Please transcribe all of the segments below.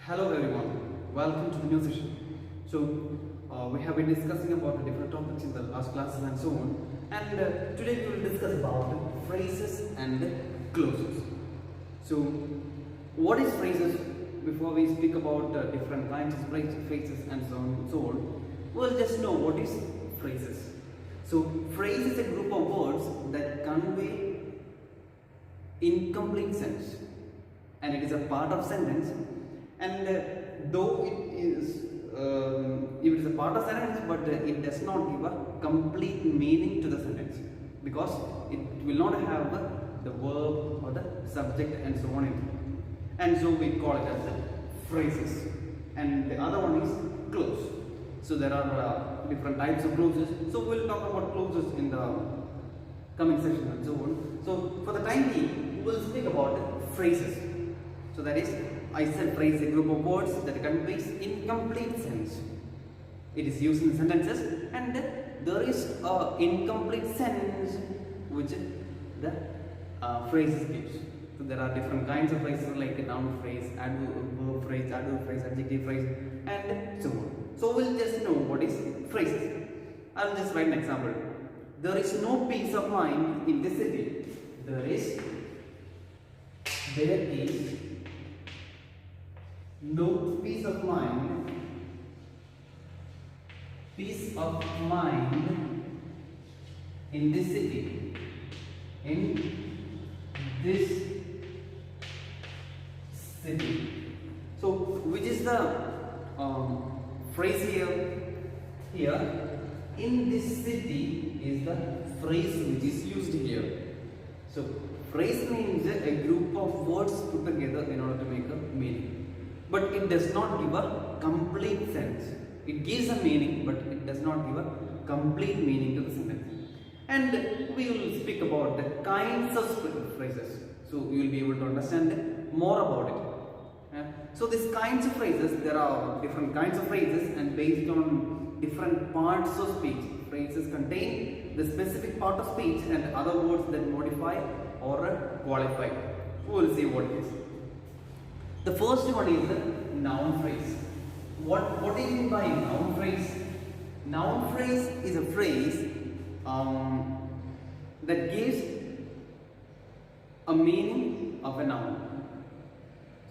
Hello everyone, welcome to the new session. So we have been discussing about the different topics in the last classes and so on, and today we will discuss about phrases and clauses. So what is phrases? Before we speak about different kinds of phrases and so on and so on, we'll just know what is phrases. So phrase is a group of words that convey incomplete sense, and it is a part of sentence. And though it is a part of sentence, but it does not give a complete meaning to the sentence, because it will not have the verb or the subject and so on in it. And so we call it as phrases. And the other one is clause. So there are different types of clauses. So we'll talk about clauses in the coming session and so on. So for the time being, we will speak about phrases. So that is, I said phrase is a group of words that conveys incomplete sense. It is used in sentences, and there is an incomplete sense which the phrase gives. So there are different kinds of phrases like a noun phrase, verb phrase, adjective phrase, and so on. So we'll just know what is phrases. I'll just write an example. There is no peace of mind in the city. There is no peace of mind in this city, So which is the phrase here? Here, in this city is the phrase which is used here. So phrase means a group of words put together in order to make a meaning. But it does not give a complete sense. It gives a meaning, but it does not give a complete meaning to the sentence. And we will speak about the kinds of phrases. So you will be able to understand more about it. So these kinds of phrases, there are different kinds of phrases, and based on different parts of speech, phrases contain the specific part of speech and other words that modify or qualify. We will see what it is. The first one is the noun phrase. What do you mean by noun phrase? Noun phrase is a phrase that gives a meaning of a noun.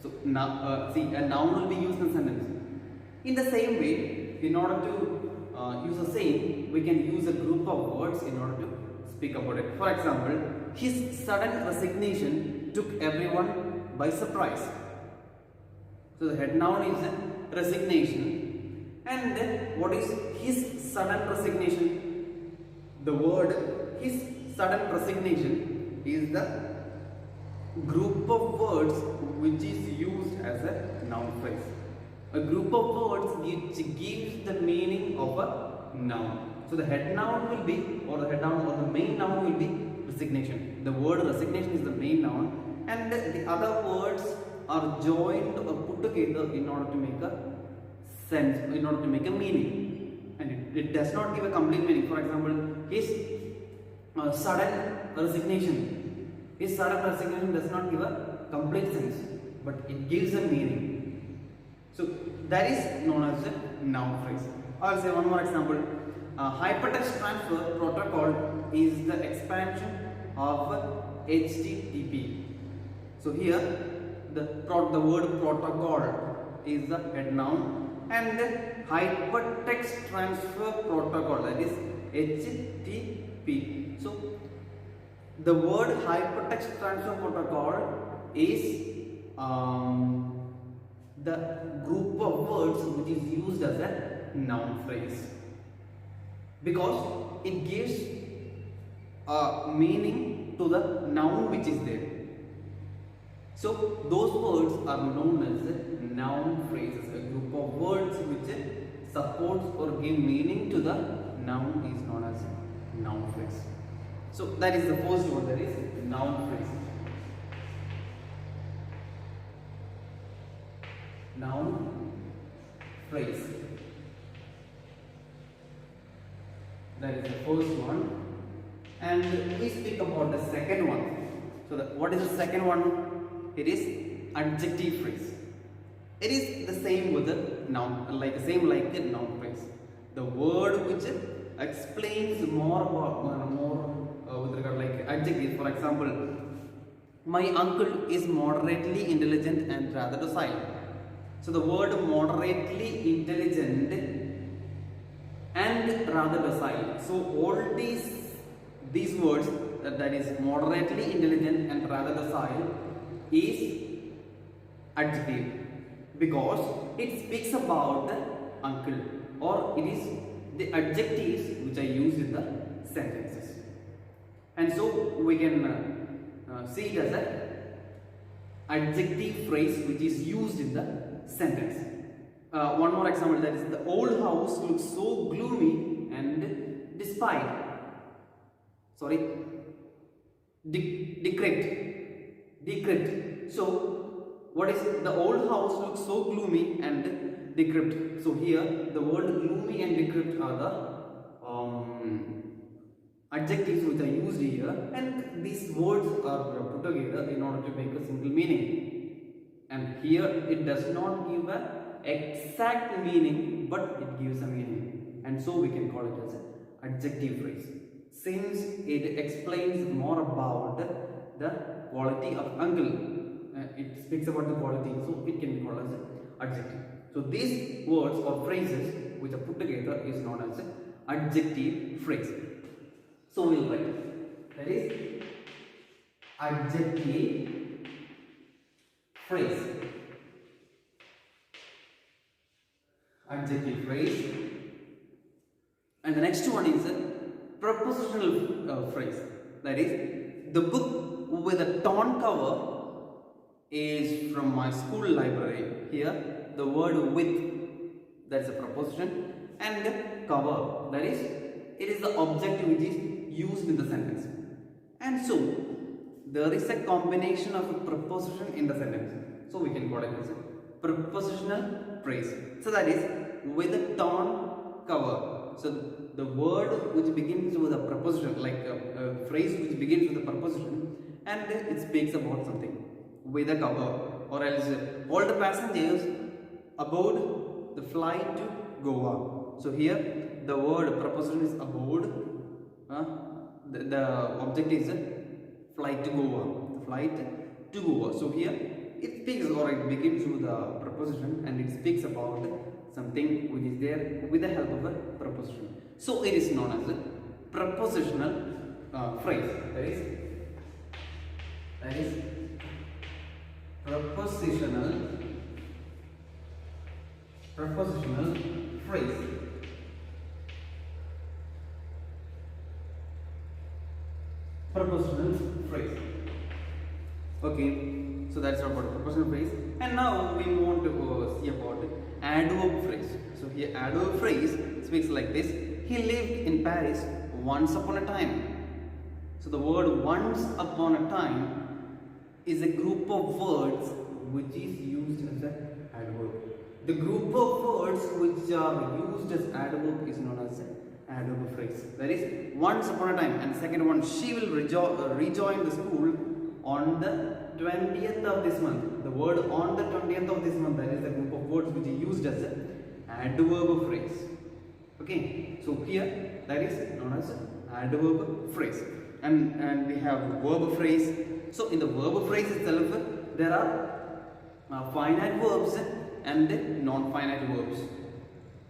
So now, see, a noun will be used in a sentence. In the same way, in order to use the same, we can use a group of words in order to speak about it. For example, his sudden resignation took everyone by surprise. So the head noun is resignation, and what is his sudden resignation? The word his sudden resignation is the group of words which is used as a noun phrase. A group of words which gives the meaning of a noun. So the head noun will be, or the head noun or the main noun will be resignation. The word resignation is the main noun, and the other words are joined or put together in order to make a sense, in order to make a meaning, and it does not give a complete meaning. For example, his sudden resignation. His sudden resignation does not give a complete sense, but it gives a meaning. So that is known as a noun phrase. I'll say one more example. Hypertext transfer protocol is the expansion of HTTP. So here the word protocol is the head noun, and hypertext transfer protocol, that is HTTP. So the word hypertext transfer protocol is the group of words which is used as a noun phrase, because it gives a meaning to the noun which is there. So those words are known as noun phrases. A group of words which supports or give meaning to the noun is known as noun phrase. So that is the first one, that is noun phrase. Noun phrase. That is the first one. And we speak about the second one. So what is the second one? It is adjective phrase. It is the same with the noun, like same like the noun phrase. The word which explains more about with regard like adjective. For example, my uncle is moderately intelligent and rather docile. So the word moderately intelligent and rather docile. So all these words, that is moderately intelligent and rather docile, is adjective, because it speaks about the uncle, or it is the adjectives which are used in the sentences. And so we can see it as a adjective phrase which is used in the sentence. One more example, that is, the old house looks so gloomy and decrepit. So what is it? The old house looks so gloomy and decrepit. So here the word gloomy and decrepit are the adjectives which are used here, and these words are put together in order to make a single meaning. And here it does not give an exact meaning, but it gives a meaning, and so we can call it as an adjective phrase, since it explains more about the quality of uncle. It speaks about the quality, so it can be called as an adjective. So these words or phrases which are put together is known as an adjective phrase. So we will write, that is adjective phrase. Adjective phrase. And the next one is a propositional phrase. That is, the book with a torn cover is from my school library. Here the word with, that is a proposition, and cover, that is, it is the object which is used in the sentence. And so there is a combination of a preposition in the sentence, so we can call it as a prepositional phrase. So that is, with a torn cover. So the word which begins with a preposition, like a phrase which begins with a preposition, and it speaks about something with a cover, or else all the passengers aboard the flight to Goa. So here the word preposition is aboard. The object is flight to Goa. The flight to Goa. So here it speaks, or it begins with a preposition, and it speaks about something which is there with the help of a preposition. So it is known as a prepositional phrase. That is prepositional phrase. Prepositional phrase. Okay, so that's about prepositional phrase. And now we want to see about adverb phrase. So here adverb phrase speaks like this: he lived in Paris once upon a time. So the word once upon a time is a group of words which is used as an adverb. The group of words which are used as adverb is known as an adverb phrase. That is, once upon a time. And second one, she will rejoin the school on the 20th of this month. The word on the 20th of this month, that is the group of words which is used as an adverb phrase. Okay, so here that is known as an adverb phrase. And we have verb phrase. So in the verb phrase itself, there are finite verbs and non-finite verbs.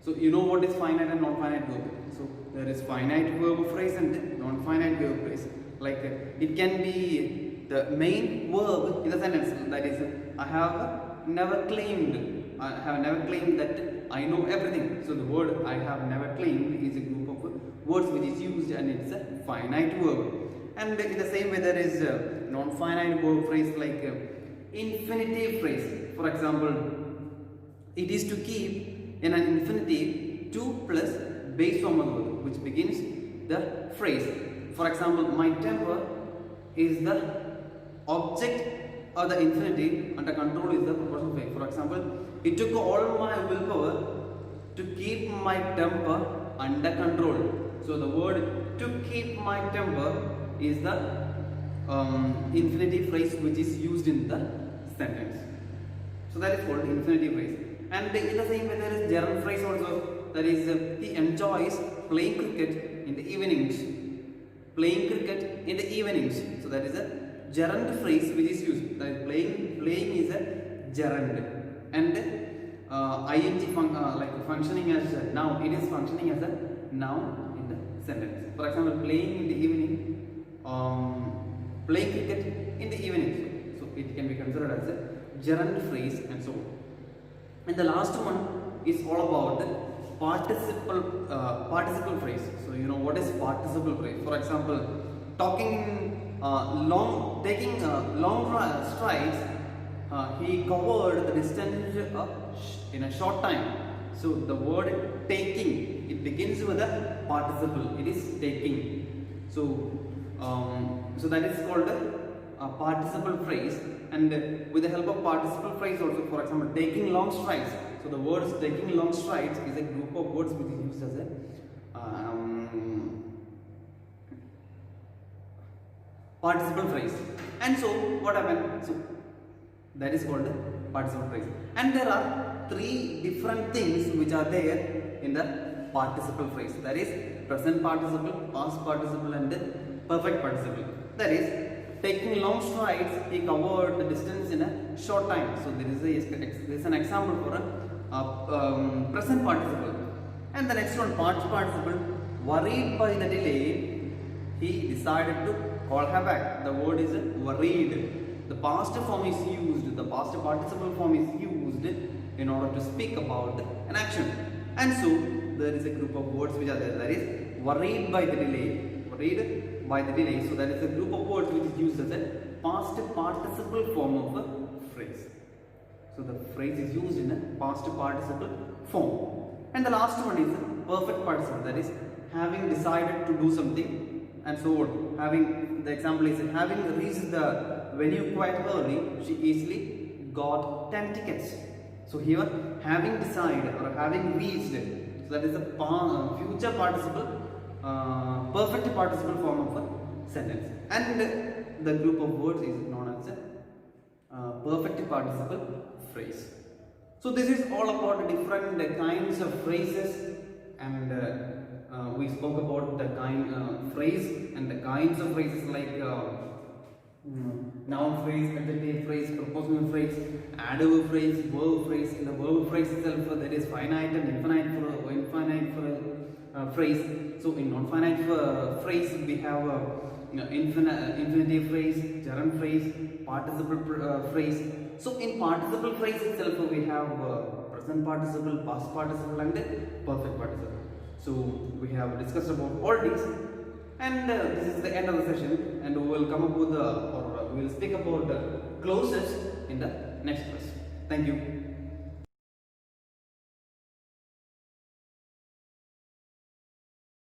So you know what is finite and non-finite verb. So there is finite verb phrase and non-finite verb phrase. Like it can be the main verb in the sentence. That is, I have never claimed that I know everything. So the word I have never claimed is a group of words which is used, and it's a finite verb. And in the same way, there is a non-finite verb phrase like infinitive phrase. For example, it is to keep in an infinitive 2 plus base form of the verb which begins the phrase. For example, my temper is the object of the infinitive, under control is the propositional phrase. For example, it took all my willpower to keep my temper under control. So the word to keep my temper is the infinitive phrase which is used in the sentence. So that is called infinitive phrase. And in the same way, there is gerund phrase also. That is, he enjoys playing cricket in the evenings. Playing cricket in the evenings. So that is a gerund phrase which is used. That is playing is a gerund. And like functioning as a noun. It is functioning as a noun in the sentence. For example, playing in the evening, playing cricket in the evening. So it can be considered as a gerund phrase and so on. And the last one is all about the participle phrase. So you know what is participle phrase? For example, taking long strides, he covered the distance in a short time. So the word taking, it begins with a participle. It is taking. So so that is called a participle phrase. And with the help of participle phrase also, for example, taking long strides. So the words taking long strides is a group of words which is used as a participle phrase. And so what happened? So that is called the participle phrase. And there are three different things which are there in the participle phrase. That is present participle, past participle, and the perfect participle. That is, taking long strides, he covered the distance in a short time. So there is an example for a present participle. And the next one, past participle. Worried by the delay, he decided to call her back. The word is worried. The past form is used. The past participle form is used in order to speak about an action. And so there is a group of words which are there. That is worried by the delay. Worried by the delay. So that is a group of words which is used as a past participle form of a phrase. So the phrase is used in a past participle form. And the last one is perfect participle. That is having decided to do something and so on. Having, the example is having reached the venue quite early, she easily got 10 tickets. So here having decided or having reached, so that is a future participle, perfect participle form of a sentence. And the group of words is known as a perfect participle phrase. So this is all about different kinds of phrases, and we spoke about the phrase and the kinds of phrases like noun phrase, adjective phrase, propositional phrase, adverb phrase, verb phrase. In the verb phrase itself, there is finite and infinite phrase. So in non-finite phrase, we have infinitive phrase, gerund phrase, participle phrase. So in participle phrase itself, we have present participle, past participle, and perfect participle. So we have discussed about all these, and this is the end of the session, and we will come up with we will speak about the clauses in the next class. Thank you.